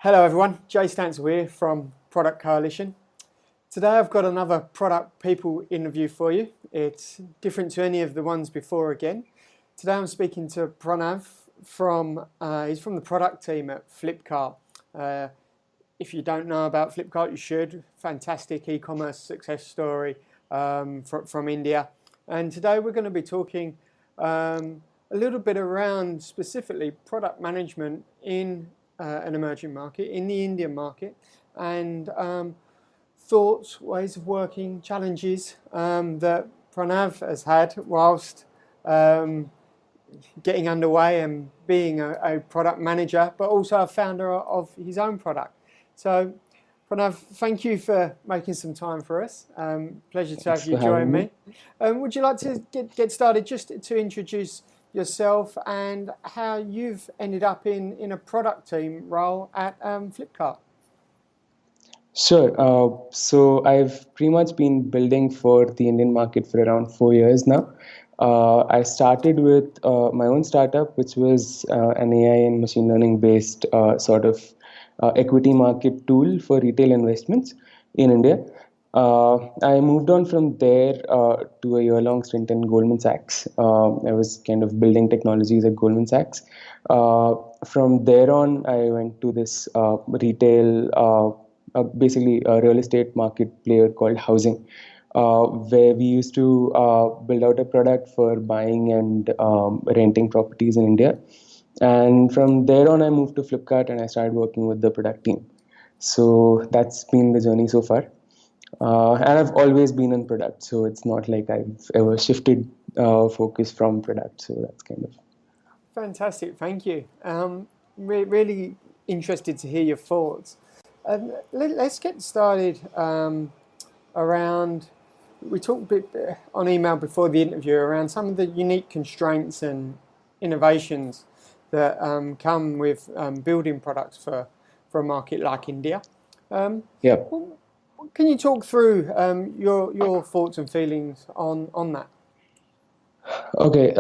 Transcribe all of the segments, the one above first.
Hello everyone, Jay Stansell here from Product Coalition. Today I've got another product people interview for you. It's different to any of the ones before again. Today I'm speaking to Pranav he's from the product team at Flipkart. If you don't know about Flipkart, you should. Fantastic e-commerce success story from India. And today we're going to be talking a little bit around specifically product management in an emerging market, in the Indian market, and thoughts, ways of working, challenges that Pranav has had whilst getting underway and being a product manager, but also a founder of his own product. So, Pranav, thank you for making some time for us. Pleasure to have you join me. Would you like to get started just to introduce yourself and how you've ended up in a product team role at Flipkart? Sure. So I've pretty much been building for the Indian market for around 4 years now. I started with my own startup, which was an AI and machine learning based sort of equity market tool for retail investments in India. I moved on from there to a year-long stint in Goldman Sachs. I was kind of building technologies at Goldman Sachs. From there on, I went to this retail, basically a real estate market player called Housing, where we used to build out a product for buying and renting properties in India. And from there on, I moved to Flipkart and I started working with the product team. So that's been the journey so far. And I've always been in product, so it's not like I've ever shifted focus from product. So that's kind of Fantastic, thank you. Really interested to hear your thoughts. Let's get started around. We talked a bit on email before the interview around some of the unique constraints and innovations that come with building products for a market like India. yeah. Can you talk through your thoughts and feelings on that? Okay,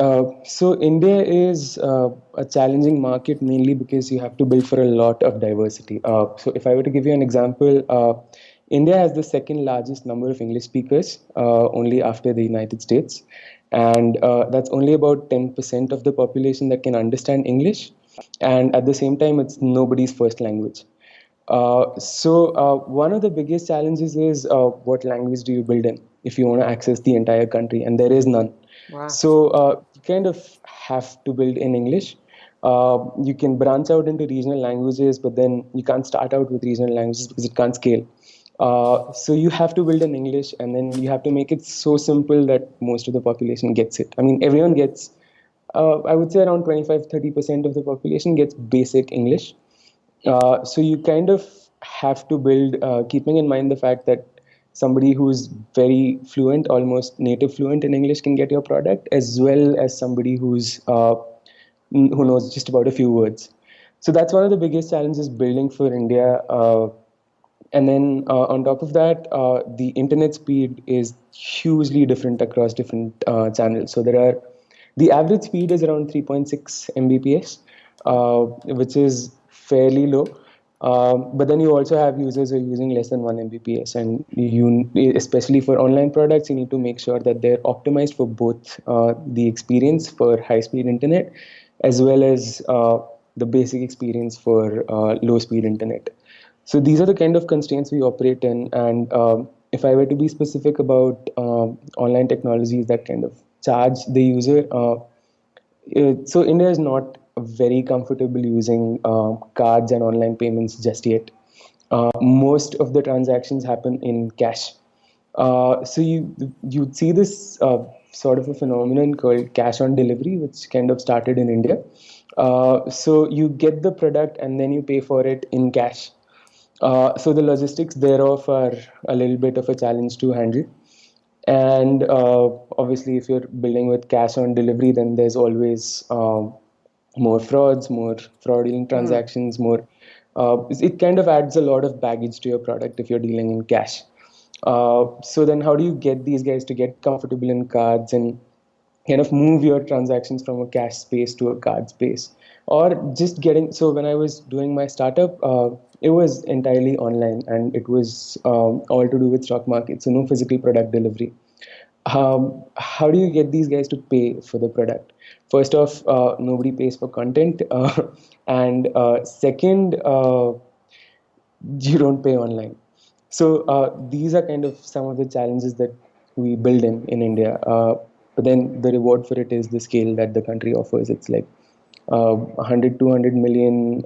so India is a challenging market mainly because you have to build for a lot of diversity. So if I were to give you an example, India has the second largest number of English speakers, only after the United States. And that's only about 10% of the population that can understand English. And at the same time, it's nobody's first language. So one of the biggest challenges is what language do you build in if you want to access the entire country, and there is none. Wow. So you kind of have to build in English. You can branch out into regional languages, but then you can't start out with regional languages because it can't scale. So you have to build in English, and then you have to make it so simple that most of the population gets it. I mean, everyone gets, I would say around 25-30% of the population gets basic English. So you kind of have to build, keeping in mind the fact that somebody who's very fluent, almost native fluent in English can get your product, as well as somebody who knows just about a few words. So that's one of the biggest challenges building for India. And then on top of that, the internet speed is hugely different across different channels. So the average speed is around 3.6 Mbps, which is fairly low. But then you also have users who are using less than 1 Mbps, and especially for online products, you need to make sure that they're optimized for both the experience for high-speed internet as well as the basic experience for low-speed internet. So these are the kind of constraints we operate in, and if I were to be specific about online technologies that kind of charge the user, so India is not very comfortable using cards and online payments just yet. Most of the transactions happen in cash. So you'd see this sort of a phenomenon called cash on delivery, which kind of started in India. So you get the product and then you pay for it in cash. So the logistics thereof are a little bit of a challenge to handle. And obviously, if you're building with cash on delivery, then there's always more frauds, more fraudulent transactions, more. It kind of adds a lot of baggage to your product if you're dealing in cash. So then how do you get these guys to get comfortable in cards and kind of move your transactions from a cash space to a card space? Or just getting, so when I was doing my startup, it was entirely online, and it was all to do with stock market, so no physical product delivery. How do you get these guys to pay for the product? First off, nobody pays for content, and second, you don't pay online. So these are kind of some of the challenges that we build in India. But then the reward for it is the scale that the country offers. It's like 100, 200 million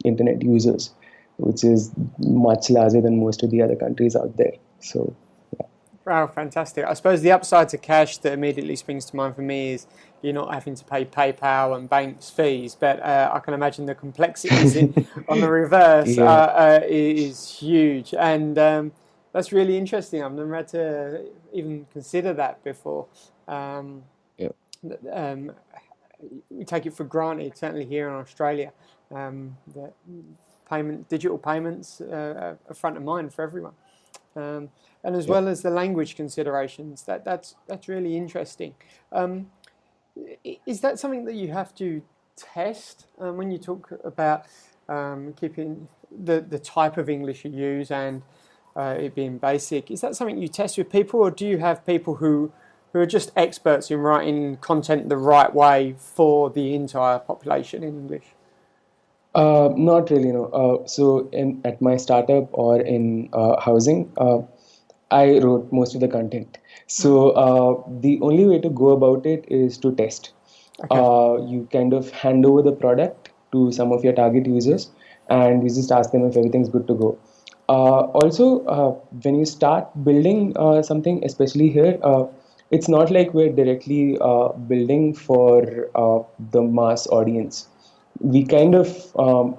internet users, which is much larger than most of the other countries out there. So, yeah. Wow, fantastic. I suppose the upside to cash that immediately springs to mind for me is you're not having to pay PayPal and banks fees, but I can imagine the complexities on the reverse Yeah. is huge. And that's really interesting. I've never had to even consider that before. Um, Yeah. um, we take it for granted, certainly here in Australia, that digital payments are front of mind for everyone. And as Yeah. well as the language considerations, that's really interesting. Um, is that something that you have to test when you talk about keeping the type of English you use and it being basic? Is that something you test with people, or do you have people who are just experts in writing content the right way for the entire population in English? Not really, no. At my startup or in housing, I wrote most of the content. So the only way to go about it is to test. Okay. You kind of hand over the product to some of your target users, and you just ask them if everything's good to go. Also, when you start building something, especially here, it's not like we're directly building for the mass audience. We kind of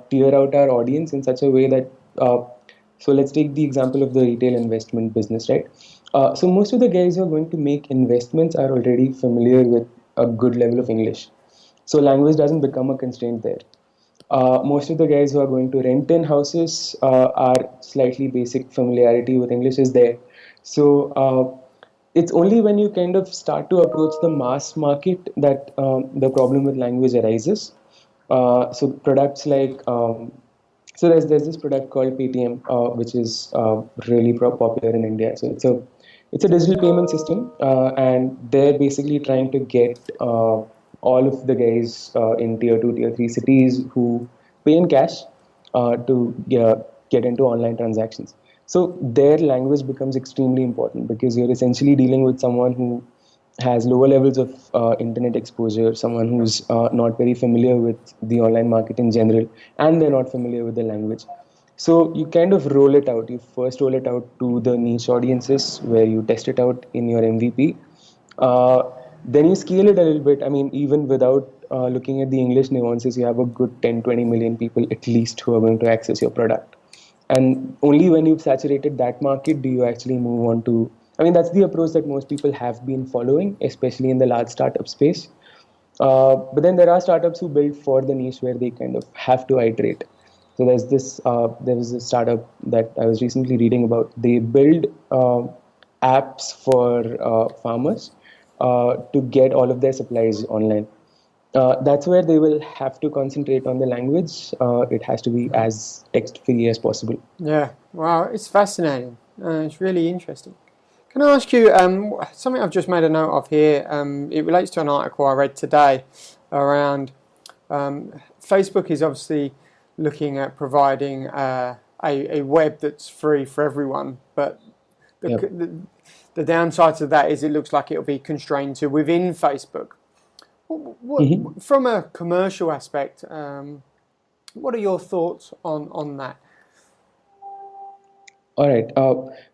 tier out our audience in such a way that so let's take the example of the retail investment business, right? So most of the guys who are going to make investments are already familiar with a good level of English, so language doesn't become a constraint there. Most of the guys who are going to rent in houses are slightly basic familiarity with English is there. So it's only when you kind of start to approach the mass market that the problem with language arises. So products like so there's this product called Paytm, which is really popular in India. So it's a digital payment system, and they're basically trying to get all of the guys in tier two, tier three cities who pay in cash to get into online transactions. So their language becomes extremely important because you're essentially dealing with someone who has lower levels of internet exposure, someone who's not very familiar with the online market in general, and they're not familiar with the language. So you kind of roll it out. You first roll it out to the niche audiences where you test it out in your MVP. Then you scale it a little bit. I mean, even without looking at the English nuances, you have a good 10, 20 million people at least who are going to access your product. And only when you've saturated that market do you actually move on to. I mean, that's the approach that most people have been following, especially in the large startup space. But then there are startups who build for the niche where they kind of have to iterate. So there was a startup that I was recently reading about. They build apps for farmers to get all of their supplies online. That's where they will have to concentrate on the language. It has to be as text-free as possible. Yeah, wow, it's fascinating. It's really interesting. Can I ask you something I've just made a note of here? It relates to an article I read today around Facebook is obviously looking at providing a web that's free for everyone, but Yep. the downside to that is it looks like it'll be constrained to within Facebook. From a commercial aspect, what are your thoughts on that? All right.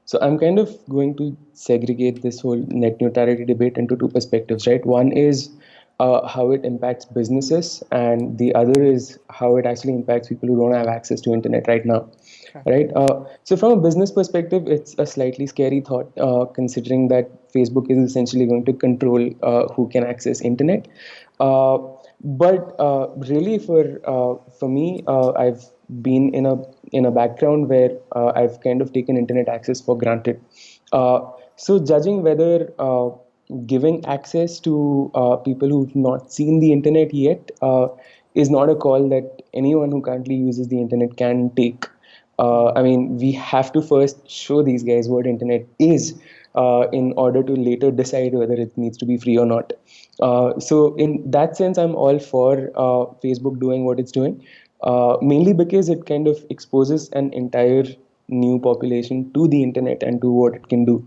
So I'm kind of going to segregate this whole net neutrality debate into two perspectives, right? One is how it impacts businesses, and the other is how it actually impacts people who don't have access to internet right now, Okay. right? So from a business perspective, it's a slightly scary thought, considering that Facebook is essentially going to control who can access internet. But really, for me, I've been in a background where I've kind of taken internet access for granted. So judging whether giving access to people who've not seen the internet yet is not a call that anyone who currently uses the internet can take. I mean, we have to first show these guys what internet is in order to later decide whether it needs to be free or not. So in that sense, I'm all for Facebook doing what it's doing, mainly because it kind of exposes an entire new population to the internet and to what it can do.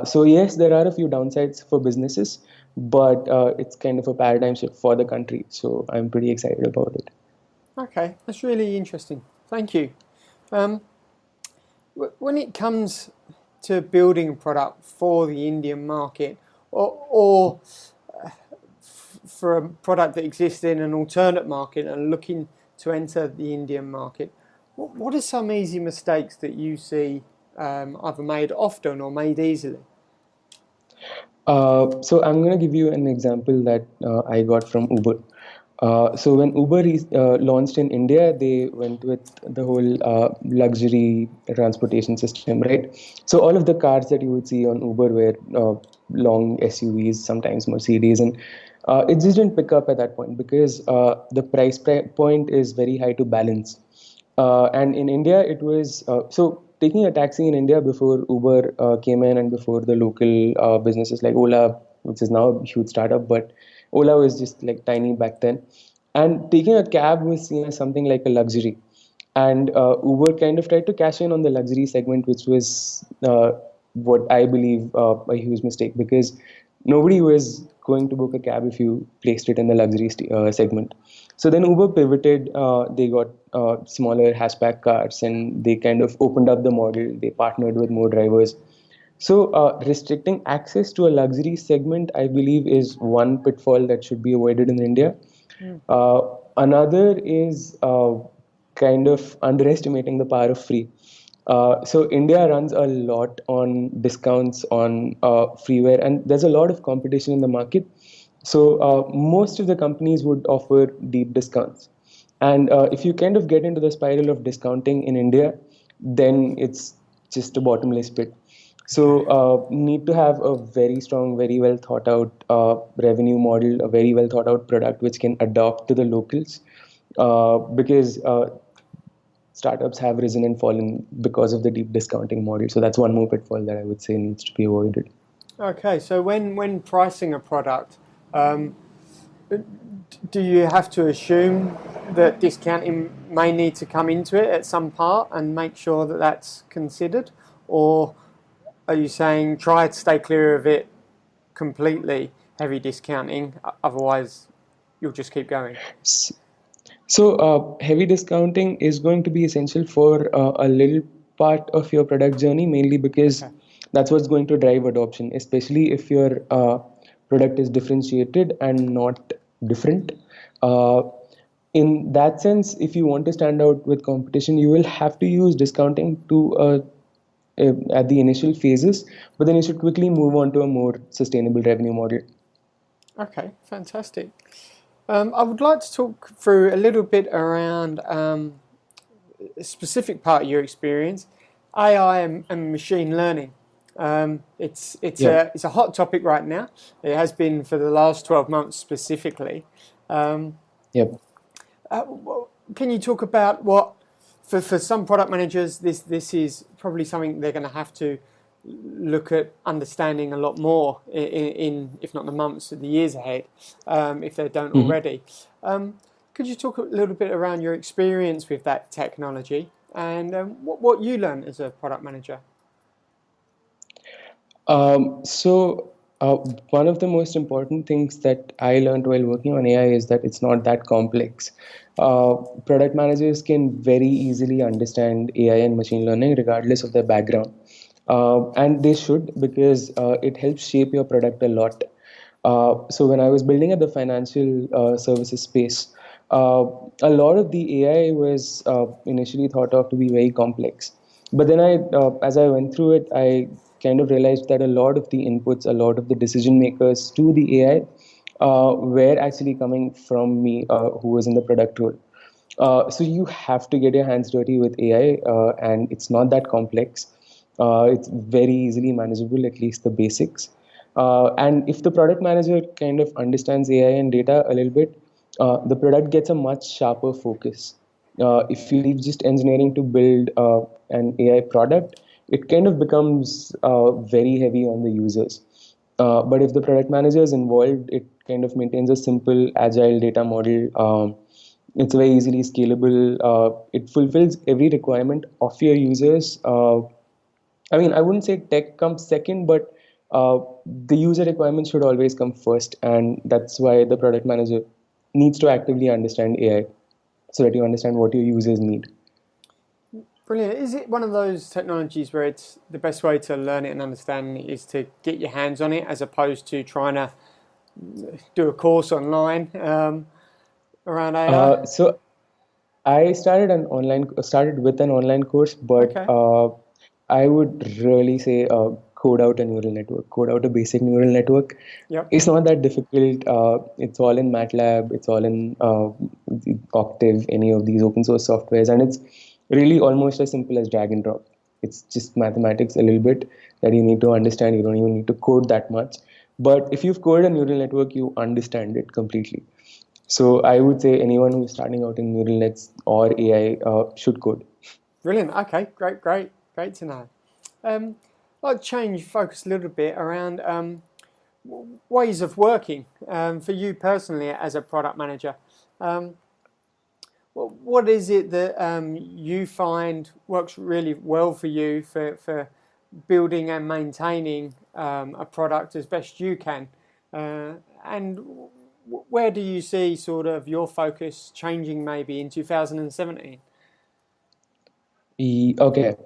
So yes, there are a few downsides for businesses, but it's kind of a paradigm shift for the country. So I'm pretty excited about it. Okay, that's really interesting. Thank you. Um, when it comes to building a product for the Indian market, or for a product that exists in an alternate market and looking to enter the Indian market, what are some easy mistakes that you see either made often or made easily? So I'm going to give you an example that I got from Uber. So when Uber launched in India, they went with the whole luxury transportation system, right? So all of the cars that you would see on Uber were long SUVs, sometimes Mercedes, and it just didn't pick up at that point because the point is very high to balance. And in India, it was so taking a taxi in India before Uber came in and before the local businesses like Ola, which is now a huge startup, but Ola was just like tiny back then. And taking a cab was seen as something like a luxury. And Uber kind of tried to cash in on the luxury segment, which was what I believe a huge mistake because nobody was going to book a cab if you placed it in the luxury segment. So then Uber pivoted. They got smaller hatchback cars and they kind of opened up the model. They partnered with more drivers. So restricting access to a luxury segment, I believe, is one pitfall that should be avoided in India. Uh, Another is kind of underestimating the power of free. So India runs a lot on discounts on freeware, and there's a lot of competition in the market. So most of the companies would offer deep discounts, and if you kind of get into the spiral of discounting in India, then it's just a bottomless pit. So need to have a very strong, very well thought out revenue model, a very well thought out product which can adapt to the locals, because startups have risen and fallen because of the deep discounting model. So that's one more pitfall that I would say needs to be avoided. Okay, so when pricing a product, um, do you have to assume that discounting may need to come into it at some part and make sure that that's considered? Or are you saying try to stay clear of it completely, heavy discounting, otherwise you'll just keep going? So heavy discounting is going to be essential for a little part of your product journey, mainly because Okay. that's what's going to drive adoption, especially if your product is differentiated and not different. Uh, in that sense, if you want to stand out with competition, you will have to use discounting to at the initial phases, but then you should quickly move on to a more sustainable revenue model. Okay, fantastic. I would like to talk through a little bit around a specific part of your experience, AI and machine learning. Yeah. It's a hot topic right now. It has been for the last 12 months specifically. Um, Yep. can you talk about what for some product managers this is probably something they're going to have to look at understanding a lot more in if not the months, the years ahead, if they don't Mhm. already. Could you talk a little bit around your experience with that technology and what you learned as a product manager? So one of the most important things that I learned while working on AI is that it's not that complex. Product managers can very easily understand AI and machine learning regardless of their background. And they should because it helps shape your product a lot. So when I was building at the financial services space, a lot of the AI was initially thought of to be very complex. But then as I went through it, I kind of realized that a lot of the inputs, a lot of the decision makers to the AI were actually coming from me, who was in the product role. So you have to get your hands dirty with AI, and it's not that complex. It's very easily manageable, at least the basics. And if the product manager kind of understands AI and data a little bit, the product gets a much sharper focus. If you leave just engineering to build an AI product, it kind of becomes very heavy on the users. But if the product manager is involved, it kind of maintains a simple, agile data model. It's very easily scalable. It fulfills every requirement of your users. I mean, I wouldn't say tech comes second, but the user requirements should always come first. And that's why the product manager needs to actively understand AI so that you understand what your users need. Brilliant. Is it one of those technologies where it's the best way to learn it and understand it is to get your hands on it as opposed to trying to do a course online around AI? So I started with an online course, but Okay. I would really say code out a neural network, code out a basic neural network. Yep. It's not that difficult. It's all in MATLAB, it's all in Octave, any of these open source softwares, and it's really almost as simple as drag and drop. It's just mathematics a little bit that you need to understand. You don't even need to code that much. But if you've coded a neural network, you understand it completely. So I would say anyone who's starting out in neural nets or AI should code. Brilliant. Okay. Great to know. I'd like to change focus a little bit around ways of working for you personally as a product manager. Um, what is it that you find works really well for you for building and maintaining a product as best you can? And where do you see sort of your focus changing maybe in 2017? Okay,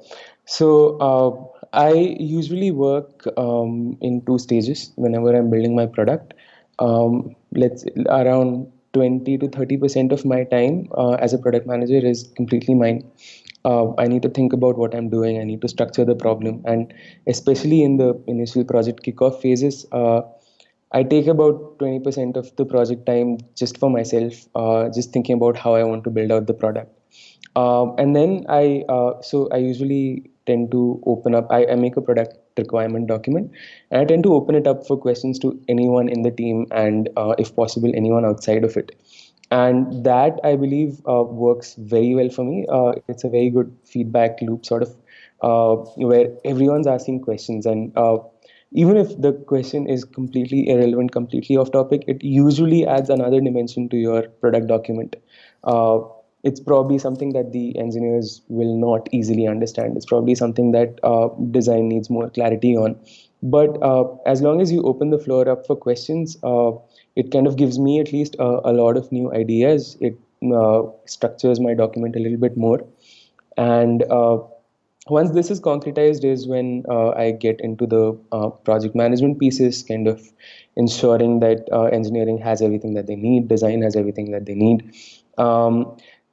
so I usually work in two stages whenever I'm building my product. Let's around 20 to 30% of my time as a product manager is completely mine. I need to think about what I'm doing. I need to structure the problem, and especially in the initial project kickoff phases, I take about 20% of the project time just for myself, just thinking about how I want to build out the product. And then I usually tend to open up. I make a product requirement document, and I tend to open it up for questions to anyone in the team, and if possible, anyone outside of it. And that I believe works very well for me. It's a very good feedback loop, sort of, where everyone's asking questions, and even if the question is completely irrelevant, completely off topic, it usually adds another dimension to your product document. Uh, it's probably something that the engineers will not easily understand. It's probably something that design needs more clarity on. But as long as you open the floor up for questions, it kind of gives me at least a lot of new ideas. It structures my document a little bit more. And once this is concretized is when I get into the project management pieces, kind of ensuring that engineering has everything that they need, design has everything that they need.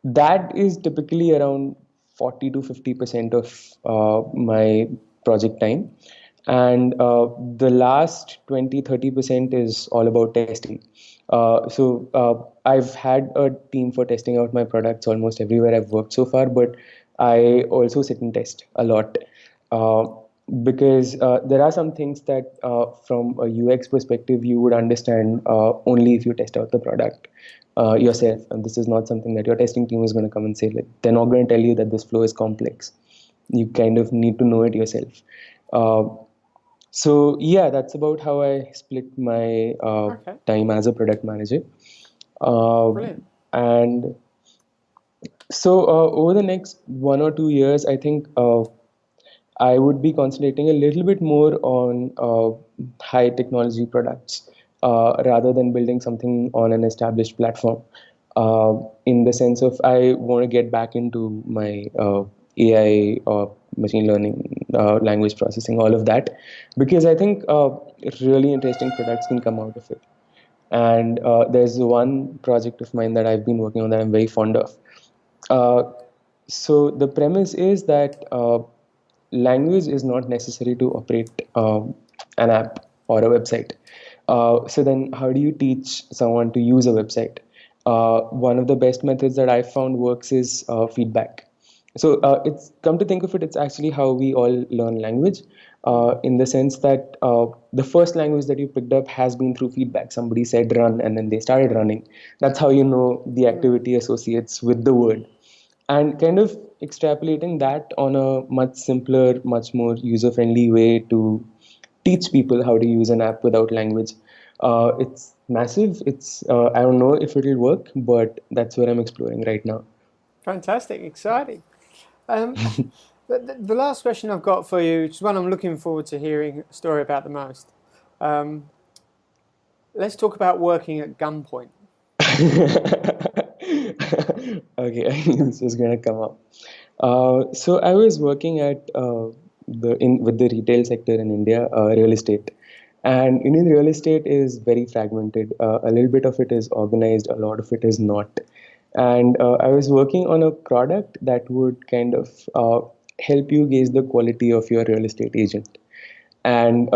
That is typically around 40 to 50% of my project time. And the last 20-30% is all about testing. So I've had a team for testing out my products almost everywhere I've worked so far, but I also sit and test a lot. uh, because there are some things that from a UX perspective you would understand only if you test out the product yourself, and this is not something that your testing team is going to come and say. Like, they're not going to tell you that this flow is complex. You kind of need to know it yourself. uh, so yeah, that's about how I split my Okay. time as a product manager. uh, Brilliant. and so over the next 1 or 2 years, I think I would be concentrating a little bit more on high technology products rather than building something on an established platform. In the sense of, I want to get back into my AI or machine learning, language processing, all of that, because I think really interesting products can come out of it. And there's one project of mine that I've been working on that I'm very fond of. Uh, so the premise is that language is not necessary to operate an app or a website. So then, how do you teach someone to use a website? One of the best methods that I've found works is feedback. So it's come to think of it, it's actually how we all learn language, in the sense that the first language that you picked up has been through feedback. Somebody said run, and then they started running. That's how you know the activity associates with the word. and kind of extrapolating that on a much simpler, much more user-friendly way to teach people how to use an app without language. It's massive. It's I don't know if it'll work, but that's what I'm exploring right now. Fantastic, exciting. Um, the last question I've got for you, which is one I'm looking forward to hearing a story about the most. Um, let's talk about working at gunpoint. Okay, I knew this was gonna come up. So I was working at the in with the retail sector in India, real estate, and Indian real estate is very fragmented. A little bit of it is organized, a lot of it is not. And I was working on a product that would kind of help you gauge the quality of your real estate agent. And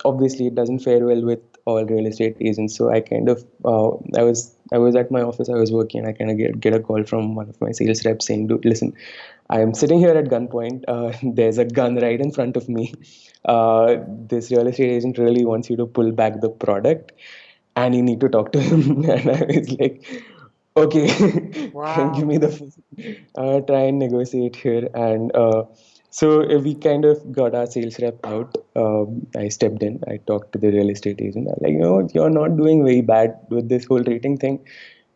obviously it doesn't fare well with all real estate agents. So I kind of I was at my office, I was working, and I kind of get a call from one of my sales reps saying, dude, listen, I am sitting here at gunpoint. There's a gun right in front of me. This real estate agent really wants you to pull back the product, and you need to talk to him. And I was like, okay, can give Wow. me the try and negotiate here. And so we kind of got our sales rep out. I stepped in. I talked to the real estate agent. I'm like, you're not doing very bad with this whole rating thing.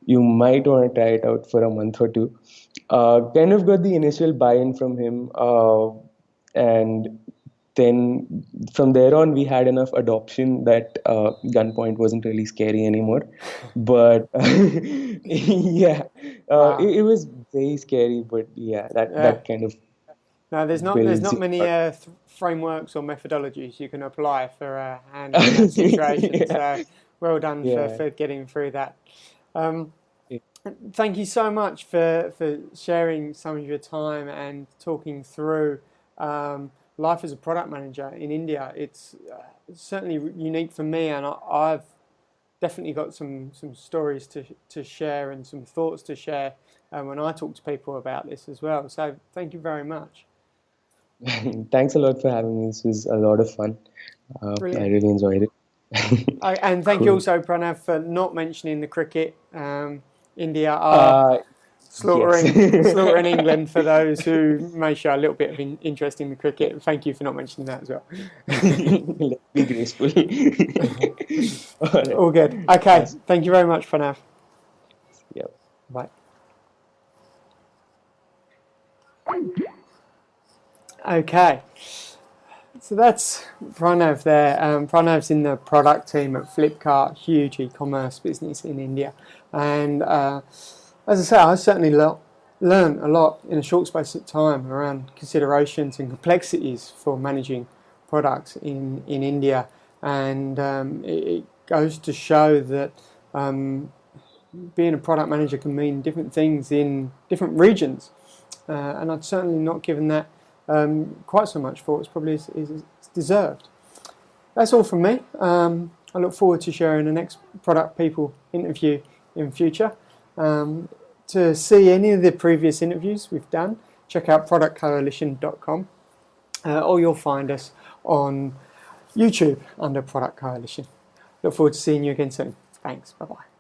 You might want to try it out for a month or two. Kind of got the initial buy-in from him, and then from there on, we had enough adoption that gunpoint wasn't really scary anymore. But yeah, Wow. it was very scary. But yeah, that Yeah. that kind of No, there's builds not many your. frameworks or methodologies you can apply for handling that situation. Yeah, So well done yeah. for getting through that. Um, Thank you so much for sharing some of your time and talking through life as a product manager in India. It's certainly unique for me, and I've definitely got some stories to share and some thoughts to share when I talk to people about this as well. So thank you very much. Thanks a lot for having me. This was a lot of fun. I Brilliant. really enjoyed it. And thank you Cool. also, Pranav, for not mentioning the cricket. India are Uh, yes. slaughtering England for those who may show a little bit of interest in the cricket. Thank you for not mentioning that as well. Let's be graceful. All right. All good. Okay. Awesome. Thank you very much, Pranav. Yeah. Bye. Okay. So that's Pranav there. Pranav's in the product team at Flipkart, huge e-commerce business in India. And as I say, I certainly learned a lot in a short space of time around considerations and complexities for managing products in India. And it goes to show that being a product manager can mean different things in different regions. And I'd certainly not given that quite so much thought as probably is deserved. That's all from me. I look forward to sharing the next product people interview in future. To see any of the previous interviews we've done, check out productcoalition.com, or you'll find us on YouTube under Product Coalition. Look forward to seeing you again soon. Thanks. Bye bye.